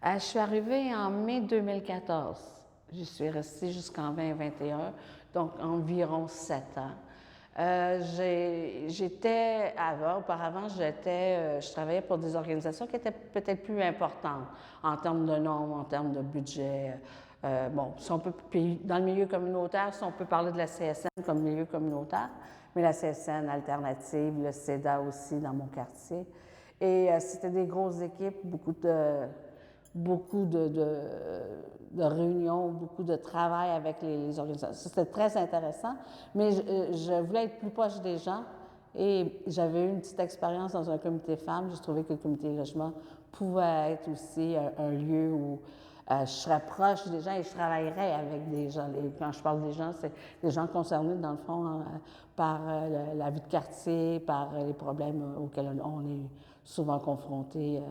Je suis arrivée en mai 2014. Je suis restée jusqu'en 2021, donc environ 7 ans. Auparavant, je travaillais pour des organisations qui étaient peut-être plus importantes en termes de nombre, en termes de budget. Bon, si on peut, puis dans le milieu communautaire, si on peut parler de la CSN comme milieu communautaire, mais la CSN alternative, le CEDA aussi dans mon quartier. Et c'était des grosses équipes, beaucoup de réunions, beaucoup de travail avec les organisations. C'était très intéressant, mais je voulais être plus proche des gens et j'avais eu une petite expérience dans un comité femmes. J'ai trouvé que le comité logement pouvait être aussi un lieu où je serais proche des gens et je travaillerais avec des gens. Et quand je parle des gens, c'est des gens concernés, dans le fond, par la vie de quartier, par les problèmes auxquels on est souvent confrontés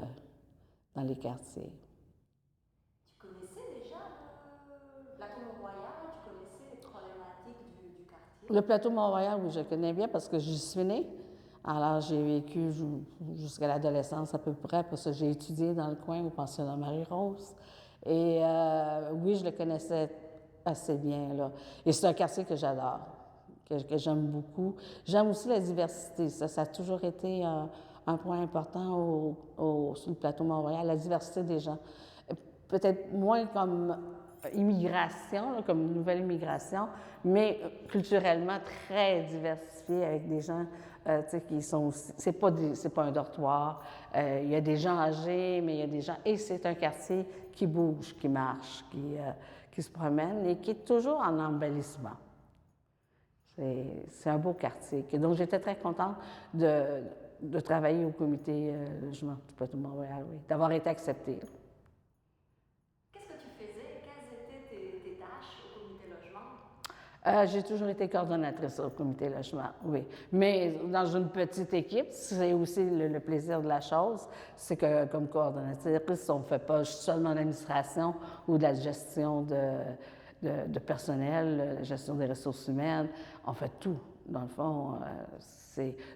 dans les quartiers. Tu connaissais déjà le plateau Mont-Royal, tu connaissais les problématiques du quartier. Le plateau Mont-Royal, oui, je connais bien parce que j'y suis née. Alors, j'ai vécu jusqu'à l'adolescence à peu près, parce que j'ai étudié dans le coin au pensionnat Marie-Rose. Et oui, je le connaissais assez bien, là. Et c'est un quartier que j'adore, que j'aime beaucoup. J'aime aussi la diversité. Ça a toujours été un point important sur le plateau Mont-Royal, la diversité des gens. Peut-être moins comme immigration, là, comme nouvelle immigration, mais culturellement très diversifiée avec des gens qui sont aussi, c'est pas un dortoir. Il y a des gens âgés, mais il y a des gens, et c'est un quartier qui bouge, qui marche, qui se promène et qui est toujours en embellissement. C'est un beau quartier. Donc, j'étais très contente de travailler au comité logement du plateau de Montréal, oui, d'avoir été acceptée. Qu'est-ce que tu faisais? Quelles étaient tes tâches au comité logement? J'ai toujours été coordonnatrice au comité logement, oui. Mais dans une petite équipe, c'est aussi le plaisir de la chose, c'est que comme coordonnatrice, on ne fait pas seulement l'administration ou de la gestion de personnel, la gestion des ressources humaines, on fait tout. Dans le fond,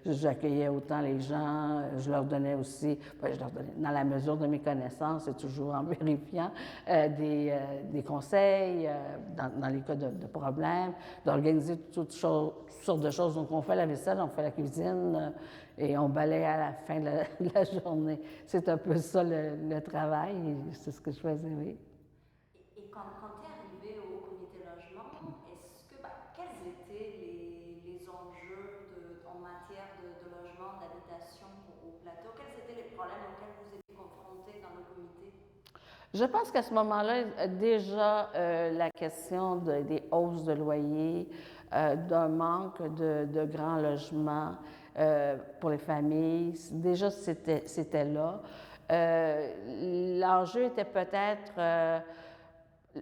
j'accueillais autant les gens, je leur donnais aussi, je leur donnais, dans la mesure de mes connaissances et toujours en vérifiant, des conseils dans les cas de problèmes, d'organiser toutes sortes de choses. Donc, on fait la vaisselle, on fait la cuisine et on balaye à la fin de la journée. C'est un peu ça le travail et c'est ce que je faisais, oui. Et quand tu es arrivé au comité logement, quels étaient les enjeux en matière de logement, d'habitation au plateau? Quels étaient les problèmes auxquels vous étiez confrontés dans le comité? Je pense qu'à ce moment-là, déjà, la question des hausses de loyer, d'un manque de grands logements pour les familles, déjà, c'était là. L'enjeu était peut-être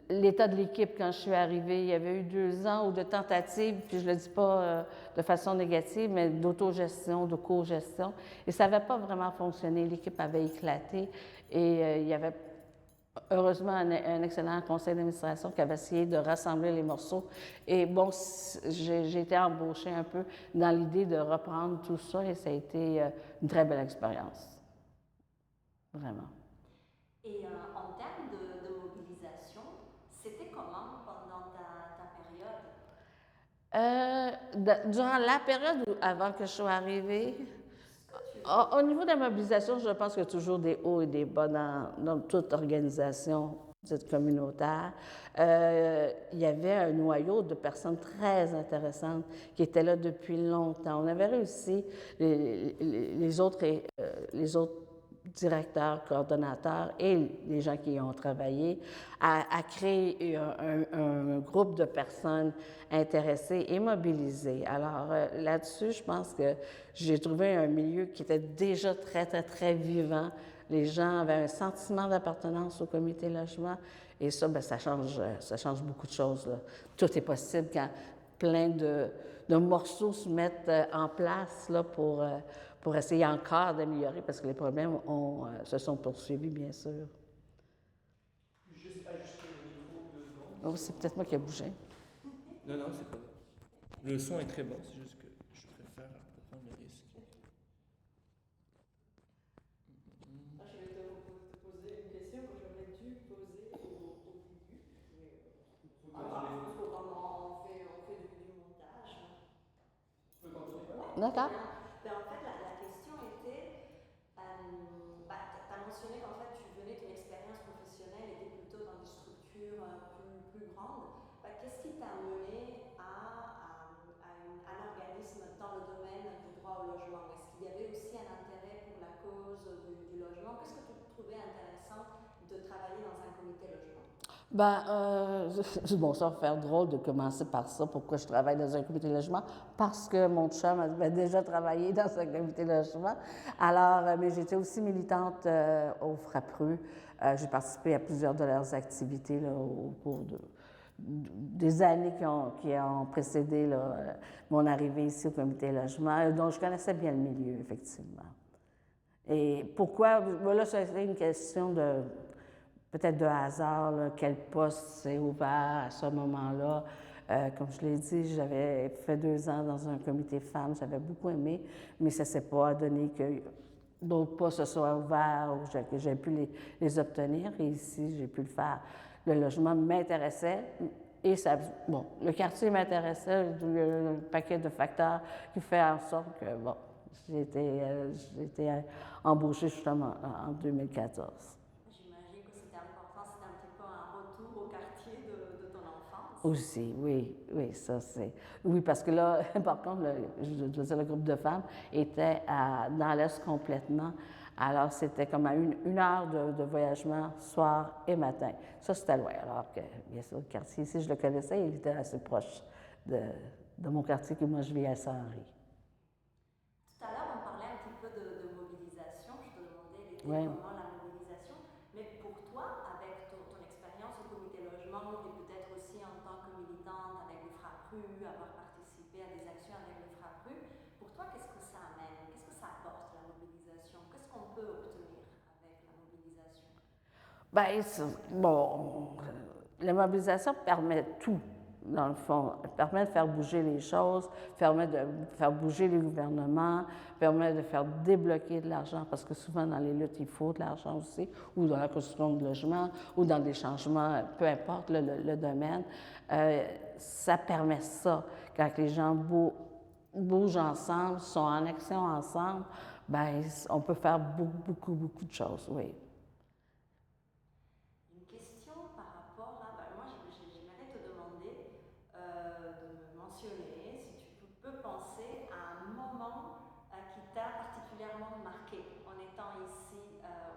l'état de l'équipe quand je suis arrivée. Il y avait eu 2 ans de tentatives, puis je ne le dis pas de façon négative, mais d'autogestion, de co-gestion. Et ça n'avait pas vraiment fonctionné. L'équipe avait éclaté et il y avait heureusement un excellent conseil d'administration qui avait essayé de rassembler les morceaux. Et bon, j'ai été embauchée un peu dans l'idée de reprendre tout ça et ça a été une très belle expérience. Vraiment. Et en termes de mobilisation, c'était comment pendant ta période? Durant la période avant que je sois arrivée, Ce que tu au veux. niveau de la mobilisation, je pense qu'il y a toujours des hauts et des bas dans toute organisation dite communautaire. Il y avait un noyau de personnes très intéressantes qui étaient là depuis longtemps. On avait réussi, les autres directeurs, coordonnateurs et les gens qui y ont travaillé, à créer un groupe de personnes intéressées et mobilisées. Alors là-dessus, je pense que j'ai trouvé un milieu qui était déjà très, très, très vivant. Les gens avaient un sentiment d'appartenance au comité logement et ça, bien, ça change beaucoup de choses, là. Tout est possible quand plein de morceaux se mettent en place là, pour essayer encore d'améliorer parce que les problèmes se sont poursuivis, bien sûr. Juste ajuster le micro 2 secondes, Oh, s'il c'est vous peut-être moi qui ai bougé. plaît. Non, non, c'est pas grave. Le son est très bon, c'est juste que je préfère prendre le risque. Je vais te poser une question que j'aurais D'accord. Ben, en fait, la question était, tu as mentionné qu'en fait, tu venais d'une expérience professionnelle, était plutôt dans des structures plus grandes. Qu'est-ce qui t'a mené à un organisme dans le domaine du droit au logement? Est-ce qu'il y avait aussi un intérêt pour la cause du logement? Qu'est-ce que tu trouvais intéressant de travailler dans un comité logement? Ben, bon, ça va faire drôle de commencer par ça. Pourquoi je travaille dans un comité logement? Parce que mon chum avait déjà travaillé dans un comité logement. Alors, mais j'étais aussi militante au FRAPRU. J'ai participé à plusieurs de leurs activités là, au cours des années qui ont précédé là, mon arrivée ici au comité logement. Donc, je connaissais bien le milieu, effectivement. Et pourquoi? Là, ça a été une question de peut-être de hasard, là, quel poste s'est ouvert à ce moment-là. Comme je l'ai dit, j'avais fait 2 ans dans un comité femmes, j'avais beaucoup aimé, mais ça ne s'est pas donné que d'autres postes se soient ouverts ou que j'ai pu les obtenir. Et ici, j'ai pu le faire. Le logement m'intéressait et ça, bon, le quartier m'intéressait, il y a un paquet de facteurs qui fait en sorte que, bon, j'ai été embauchée justement en 2014. J'imagine que c'était important, c'était un petit peu un retour au quartier de ton enfance. Aussi, oui, oui, ça c'est. Oui, parce que là, par contre, je veux dire, le groupe de femmes était dans l'Est complètement. Alors, c'était comme à une heure de voyagement, soir et matin. Ça, c'était loin. Alors que, bien sûr, le quartier ici, je le connaissais, il était assez proche de mon quartier que moi, je vis à Saint-Henri. Tout à l'heure, on parlait un petit peu de mobilisation. Je te demandais, elle était Oui. comment la mobilisation. Mais pour toi, avec ton expérience au comité logement et peut-être aussi en tant que militante avec le FRAPRU, avoir participé à des actions avec le FRAPRU, pour toi, qu'est-ce que ça amène? Qu'est-ce que ça apporte, la mobilisation? Qu'est-ce qu'on peut obtenir avec la mobilisation? Bien, bon, la mobilisation permet tout, dans le fond. Elle permet de faire bouger les choses, permet de faire bouger les gouvernements, permet de faire débloquer de l'argent, parce que souvent dans les luttes, il faut de l'argent aussi, ou dans la construction de logements, ou dans des changements, peu importe le domaine. Ça permet ça, quand les gens bougent ensemble, sont en action ensemble, ben on peut faire beaucoup de choses, oui. Une question par rapport à, moi j'aimerais te demander de me mentionner si tu peux penser à un moment qui t'a particulièrement marqué en étant ici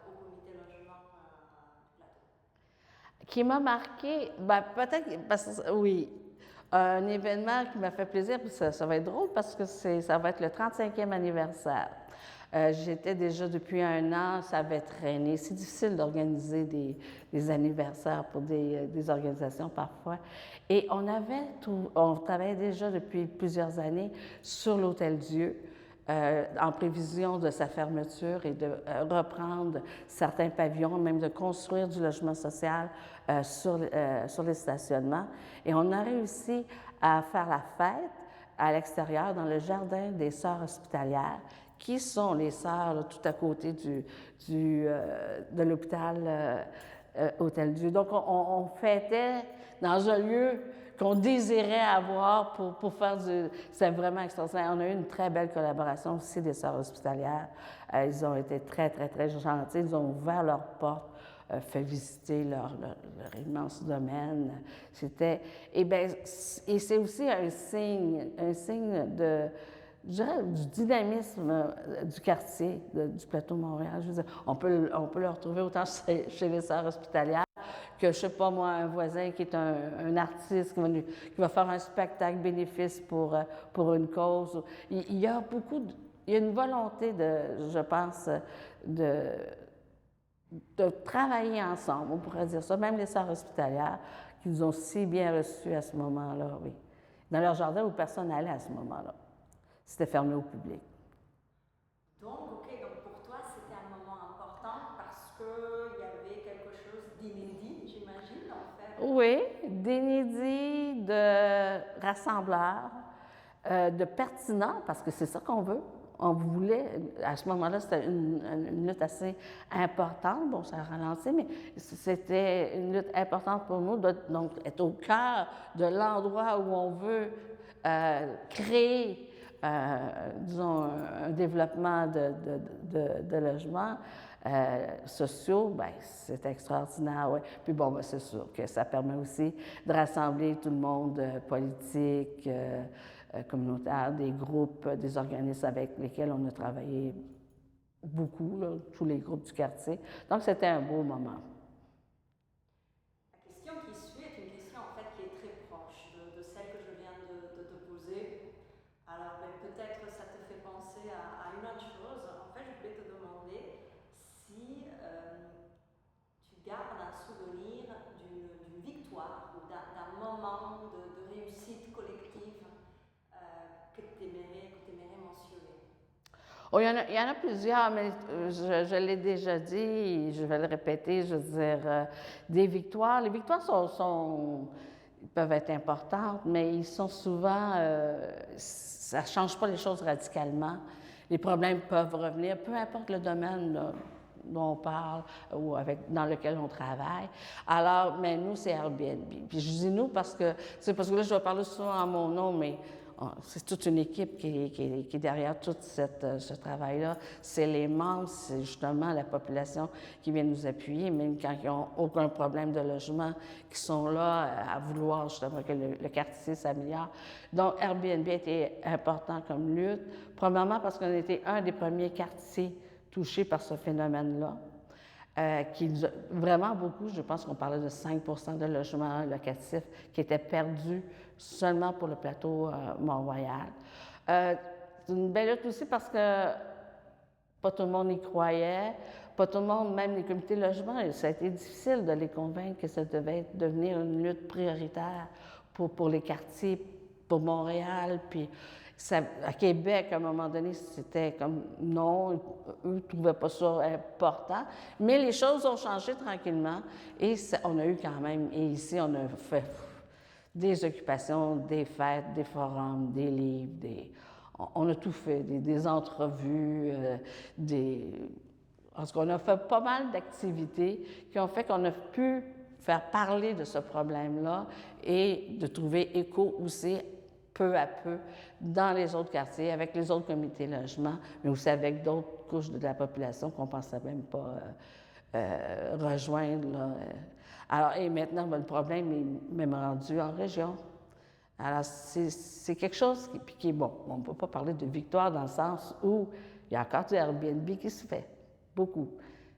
au comité logement du plateau. Qui m'a marqué, ben peut-être, parce que oui, un événement qui m'a fait plaisir, puis ça va être drôle parce que ça va être le 35e anniversaire. J'étais déjà depuis 1 an, ça avait traîné. C'est difficile d'organiser des anniversaires pour des organisations parfois. Et on travaillait déjà depuis plusieurs années sur l'Hôtel Dieu. En prévision de sa fermeture et de reprendre certains pavillons, même de construire du logement social sur les stationnements. Et on a réussi à faire la fête à l'extérieur dans le jardin des Sœurs hospitalières, qui sont les sœurs là, tout à côté de l'hôpital Hôtel Dieu. Donc, on fêtait dans un lieu qu'on désirait avoir pour faire du... C'est vraiment extraordinaire. On a eu une très belle collaboration aussi des Sœurs hospitalières. Ils ont été très gentils. Ils ont ouvert leurs portes, fait visiter leur immense domaine. Et c'est aussi un signe de... Je dirais, du dynamisme du quartier, du plateau Montréal. Je veux dire, on peut le retrouver autant chez les Sœurs hospitalières que, je sais pas moi, un voisin qui est un artiste qui va faire un spectacle bénéfice pour une cause. Il y a il y a une volonté je pense, de travailler ensemble, on pourrait dire ça, même les Sœurs hospitalières qui nous ont si bien reçus à ce moment-là, oui. Dans leur jardin où personne n'allait à ce moment-là. C'était fermé au public. Donc pour toi, c'était un moment important parce qu'il y avait quelque chose d'inédit, j'imagine, en fait. Oui, d'inédit, de rassembleur, de pertinent, parce que c'est ça qu'on veut. On voulait, à ce moment-là, c'était une lutte assez importante. Bon, ça a ralenti, mais c'était une lutte importante pour nous, donc être au cœur de l'endroit où on veut créer disons, un développement de logements sociaux, bien, c'est extraordinaire, oui. Puis bon, ben, c'est sûr que ça permet aussi de rassembler tout le monde politique, communautaire, des groupes, des organismes avec lesquels on a travaillé beaucoup, là, tous les groupes du quartier. Donc, c'était un beau moment. La question qui suit est une question en fait qui est très proche de celle que je viens de te poser. Alors peut-être ça te fait penser à une autre chose. En fait, je voulais te demander si tu gardes un souvenir d'une victoire ou d'un moment de réussite collective que tu aimerais mentionner. Oh, il y en a plusieurs, mais je l'ai déjà dit, je vais le répéter, je veux dire, des victoires. Les victoires peuvent être importantes, mais ils sont souvent, ça ne change pas les choses radicalement. Les problèmes peuvent revenir, peu importe le domaine là, dont on parle ou dans lequel on travaille. Alors, mais nous, c'est Airbnb. Puis je dis nous parce que là, je vais parler souvent en mon nom, mais c'est toute une équipe qui est derrière tout ce travail-là. C'est les membres, c'est justement la population qui vient nous appuyer, même quand ils n'ont aucun problème de logement, qui sont là à vouloir justement que le quartier s'améliore. Donc, Airbnb a été important comme lutte, premièrement parce qu'on était un des premiers quartiers touchés par ce phénomène-là. Qui nous a vraiment beaucoup, je pense qu'on parlait de 5 de logements locatifs qui étaient perdus seulement pour le plateau Mont-Royal. C'est une belle lutte aussi parce que pas tout le monde y croyait, pas tout le monde, même les comités de logement, ça a été difficile de les convaincre que ça devait devenir une lutte prioritaire pour les quartiers, pour Montréal, puis ça, à Québec, à un moment donné, c'était comme non, eux ne trouvaient pas ça important. Mais les choses ont changé tranquillement et on a eu quand même, et ici, on a fait des occupations, des fêtes, des forums, des livres, on a tout fait, des entrevues, en tout cas, on a fait pas mal d'activités qui ont fait qu'on a pu faire parler de ce problème-là et de trouver écho aussi peu à peu dans les autres quartiers, avec les autres comités logement, mais aussi avec d'autres couches de la population qu'on ne pensait même pas rejoindre. Là. Alors, et maintenant, ben, le problème est même rendu en région. Alors, c'est quelque chose qui est bon. On ne peut pas parler de victoire dans le sens où il y a encore du Airbnb qui se fait, beaucoup.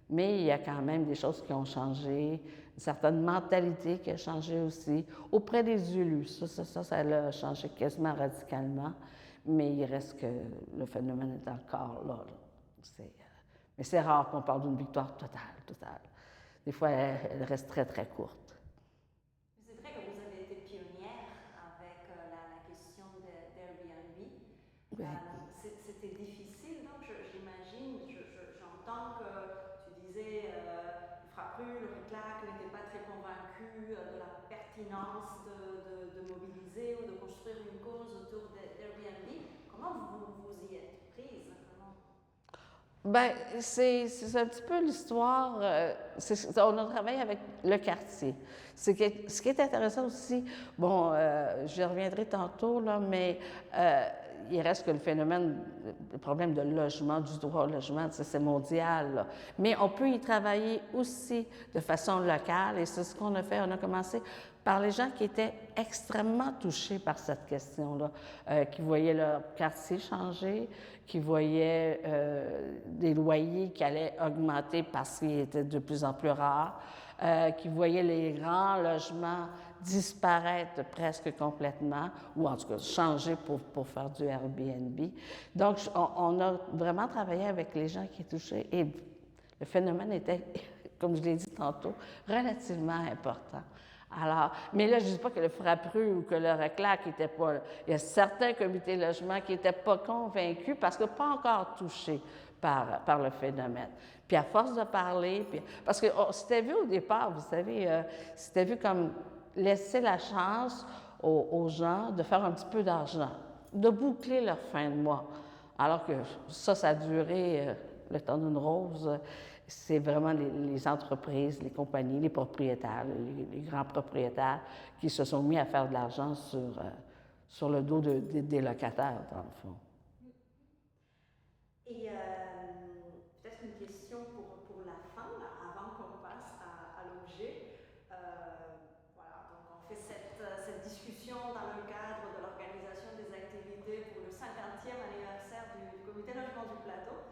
Mais il y a quand même des choses qui ont changé, une certaine mentalité qui a changé aussi auprès des élus. Ça a changé quasiment radicalement, mais il reste que le phénomène est encore là. Mais c'est rare qu'on parle d'une victoire totale. Des fois, elle reste très, très courte. C'est vrai que vous avez été pionnière avec la question d'Airbnb. Oui. C'était difficile, donc j'imagine, j'entends que tu disais le Frappru, le RECLAC n'étaient pas très convaincus de la pertinence de mobiliser ou de construire une cause autour d'Airbnb. Comment vous y êtes prise? Bien, c'est un petit peu l'histoire. On a travaillé avec le quartier. Ce qui est intéressant aussi, bon, j'y reviendrai tantôt, là, mais il reste que le problème de logement, du droit au logement, c'est mondial. Là. Mais on peut y travailler aussi de façon locale et c'est ce qu'on a fait. On a commencé par les gens qui étaient extrêmement touchés par cette question-là, qui voyaient leur quartier changer, qui voyaient des loyers qui allaient augmenter parce qu'ils étaient de plus en plus rares, qui voyaient les grands logements disparaître presque complètement, ou en tout cas changer pour faire du Airbnb. Donc, on a vraiment travaillé avec les gens qui touchaient et le phénomène était, comme je l'ai dit tantôt, relativement important. Alors, mais là, je ne dis pas que le Frappru ou que le RECLAC n'était pas là. Il y a certains comités de logement qui n'étaient pas convaincus parce que pas encore touchés par le phénomène. Puis à force de parler, parce que c'était vu au départ, vous savez, c'était vu comme laisser la chance aux gens de faire un petit peu d'argent, de boucler leur fin de mois. Alors que ça a duré le temps d'une rose. C'est vraiment les entreprises, les compagnies, les propriétaires, les grands propriétaires qui se sont mis à faire de l'argent sur le dos des locataires, dans le fond. Et peut-être une question pour la fin, là, avant qu'on passe à l'objet. Voilà, donc on fait cette discussion dans le cadre de l'organisation des activités pour le 50e anniversaire du Comité Logement du Plateau.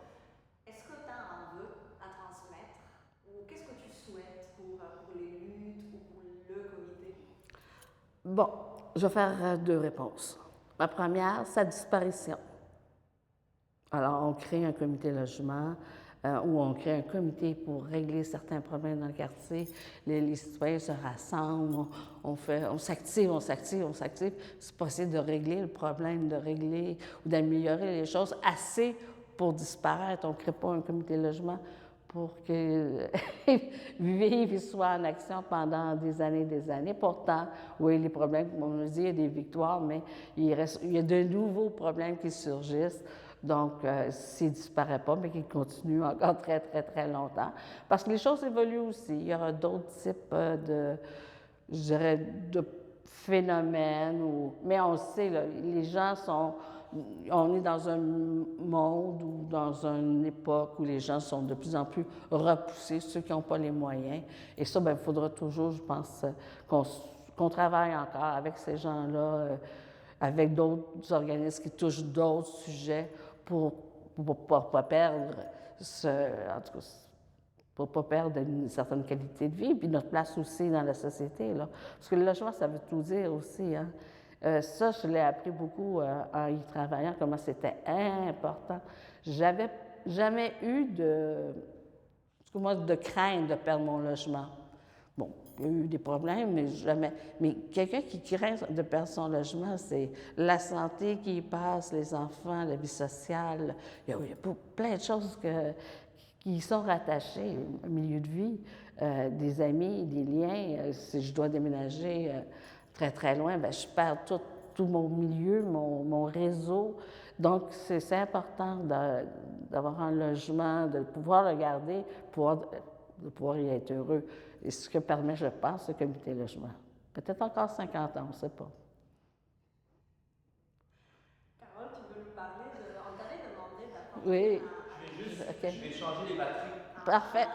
Est-ce que tu as un vœu à transmettre ou qu'est-ce que tu souhaites pour les luttes ou pour le comité? Bon, je vais faire deux réponses. La première, sa disparition. Alors, on crée un comité logement ou on crée un comité pour régler certains problèmes dans le quartier. Les citoyens se rassemblent, on s'active. C'est possible de régler le problème, de régler ou d'améliorer les choses assez pour disparaître. On ne crée pas un comité logement pour qu'ils vivent et soient en action pendant des années. Pourtant, oui, les problèmes, comme on nous dit, il y a des victoires, mais il y a de nouveaux problèmes qui surgissent. Donc, s'il ne disparaît pas, mais qu'il continue encore très, très, très longtemps. Parce que les choses évoluent aussi. Il y aura d'autres types je dirais, de phénomènes. Mais on le sait, là, les gens on est dans un monde ou dans une époque où les gens sont de plus en plus repoussés, ceux qui n'ont pas les moyens. Et ça, il faudra toujours, je pense, qu'on travaille encore avec ces gens-là, avec d'autres organismes qui touchent d'autres sujets pour ne pas perdre en tout cas, pour ne pas perdre une certaine qualité de vie, puis notre place aussi dans la société, là. Parce que le logement, ça veut tout dire aussi, hein. Ça, je l'ai appris beaucoup en y travaillant, comment c'était important. J'avais jamais eu de crainte de perdre mon logement. Bon, il y a eu des problèmes, mais jamais. Mais quelqu'un qui craint de perdre son logement, c'est la santé qui y passe, les enfants, la vie sociale. Il y a plein de choses qui y sont rattachées, un milieu de vie, des amis, des liens. Si je dois déménager très, très loin, bien, je perds tout mon milieu, mon réseau. Donc, c'est important d'avoir un logement, de pouvoir le garder, de pouvoir y être heureux. Et ce que permet, je pense, le comité logement. Peut-être encore 50 ans, on ne sait pas. Carole, tu veux nous parler on t'avait demandé d'apporter Oui. Je vais changer les batteries. Parfait.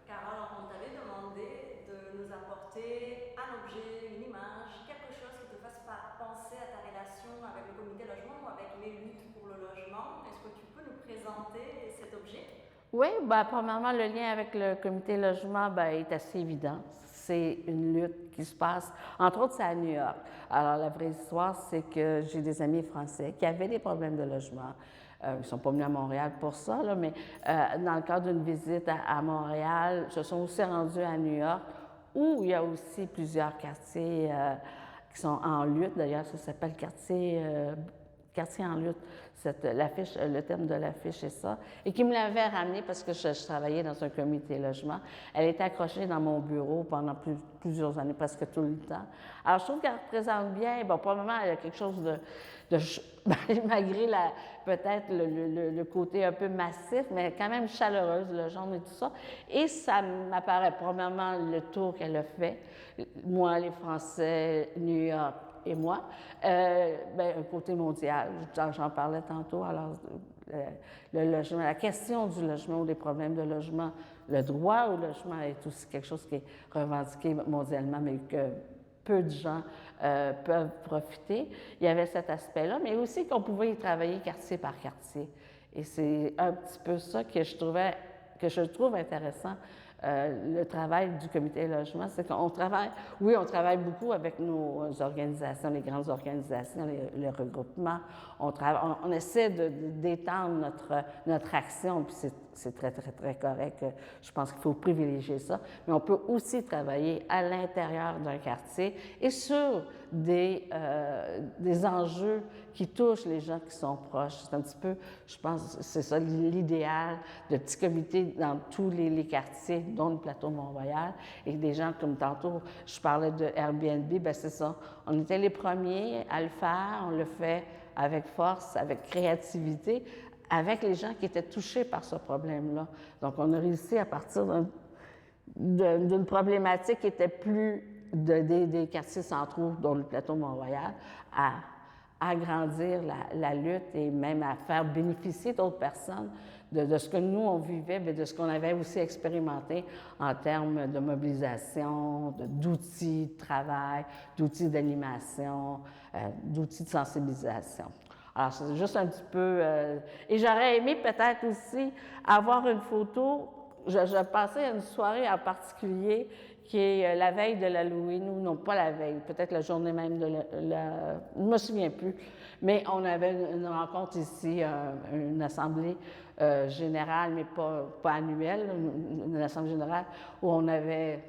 Carole, on t'avait demandé de nous apporter un objet, une image, quelque chose qui te fasse penser à ta relation avec le comité logement ou avec les luttes pour le logement. Est-ce que tu peux nous présenter cet objet? Oui, premièrement, le lien avec le comité logement est assez évident. C'est une lutte qui se passe, entre autres, c'est à New York. Alors, la vraie histoire, c'est que j'ai des amis français qui avaient des problèmes de logement. Ils ne sont pas venus à Montréal pour ça, là, mais dans le cadre d'une visite à Montréal, se sont aussi rendus à New York, où il y a aussi plusieurs quartiers qui sont en lutte. D'ailleurs, ça s'appelle quartier en lutte. Le thème de l'affiche est ça. Et qui me l'avait ramené parce que je travaillais dans un comité logement. Elle était accrochée dans mon bureau pendant plusieurs années, presque tout le temps. Alors, je trouve qu'elle représente bien, probablement, il y a quelque chose malgré peut-être le côté un peu massif, mais quand même chaleureuse, le jaune et tout ça. Et ça m'apparaît, premièrement, le tour qu'elle a fait. Moi, les Français, New York, et moi, un côté mondial, j'en parlais tantôt, alors le logement, la question du logement ou des problèmes de logement, le droit au logement est aussi quelque chose qui est revendiqué mondialement, mais que peu de gens peuvent profiter. Il y avait cet aspect-là, mais aussi qu'on pouvait y travailler quartier par quartier. Et c'est un petit peu ça que je trouve intéressant. Le travail du comité logement, c'est qu'on travaille, on travaille beaucoup avec nos organisations, les grandes organisations, les regroupements. On essaie d'étendre notre action, puis c'est très, très, très correct. Je pense qu'il faut privilégier ça. Mais on peut aussi travailler à l'intérieur d'un quartier et sur des enjeux qui touchent les gens qui sont proches. C'est un petit peu, je pense, c'est ça l'idéal de petits comités dans tous les quartiers, dont le plateau de Mont-Royal. Et des gens comme tantôt, je parlais de Airbnb, c'est ça. On était les premiers à le faire, on le fait avec force, avec créativité, avec les gens qui étaient touchés par ce problème-là. Donc, on a réussi à partir d'une problématique qui était plus des quartiers centraux, dont le plateau Mont-Royal, à agrandir la lutte et même à faire bénéficier d'autres personnes de ce que nous, on vivait, mais de ce qu'on avait aussi expérimenté en termes de mobilisation, d'outils de travail, d'outils d'animation, d'outils de sensibilisation. Alors, c'est juste un petit peu... et j'aurais aimé peut-être aussi avoir une photo. Je passais à une soirée en particulier qui est la veille de l'Halloween, ou non, pas la veille, peut-être la journée même de je ne me souviens plus, mais on avait une rencontre ici, une assemblée générale, mais pas annuelle, une assemblée générale, où on avait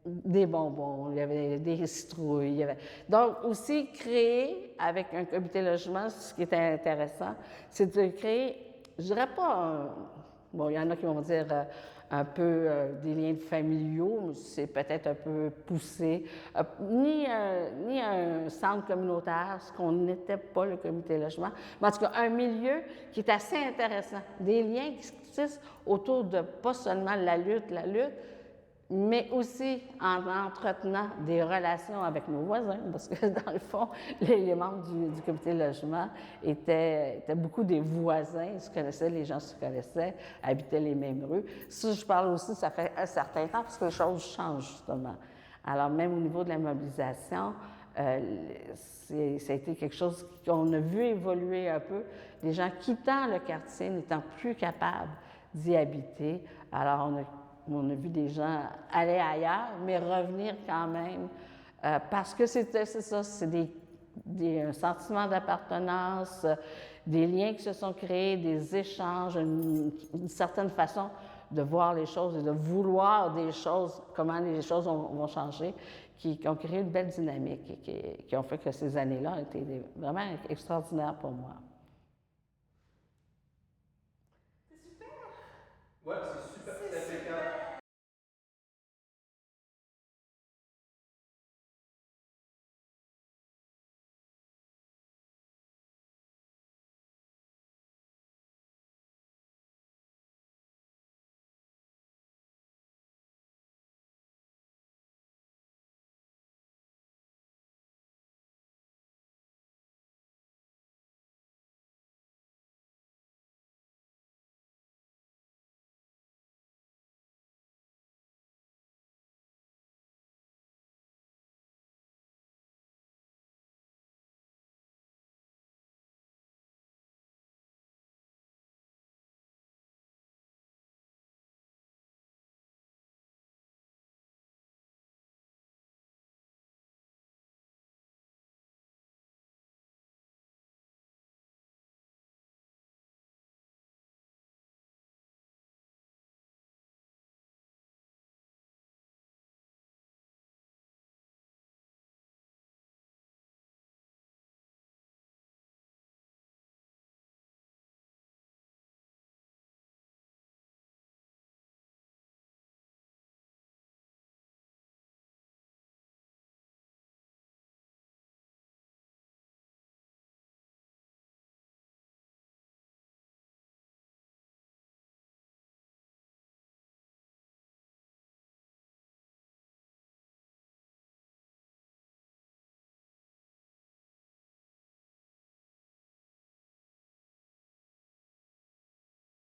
des bonbons, il y avait des citrouilles. Il y avait... Donc, aussi créer avec un comité logement, ce qui était intéressant, c'est de créer, je dirais pas bon, il y en a qui vont dire un peu des liens familiaux, mais c'est peut-être un peu poussé, ni un centre communautaire, ce qu'on n'était pas le comité logement, mais en tout cas un milieu qui est assez intéressant, des liens qui se tissent autour de pas seulement la lutte, mais aussi en entretenant des relations avec nos voisins, parce que dans le fond, les membres du comité logement étaient beaucoup des voisins, ils se connaissaient, les gens se connaissaient, habitaient les mêmes rues. Ça, je parle aussi, ça fait un certain temps, parce que les choses changent justement. Alors, même au niveau de la mobilisation, ça a été quelque chose qu'on a vu évoluer un peu, les gens quittant le quartier, n'étant plus capables d'y habiter. Alors, on a vu des gens aller ailleurs, mais revenir quand même, parce que c'est ça, c'est un sentiment d'appartenance, des liens qui se sont créés, des échanges, une certaine façon de voir les choses et de vouloir des choses, comment les choses vont changer, qui ont créé une belle dynamique et qui ont fait que ces années-là étaient vraiment extraordinaires pour moi.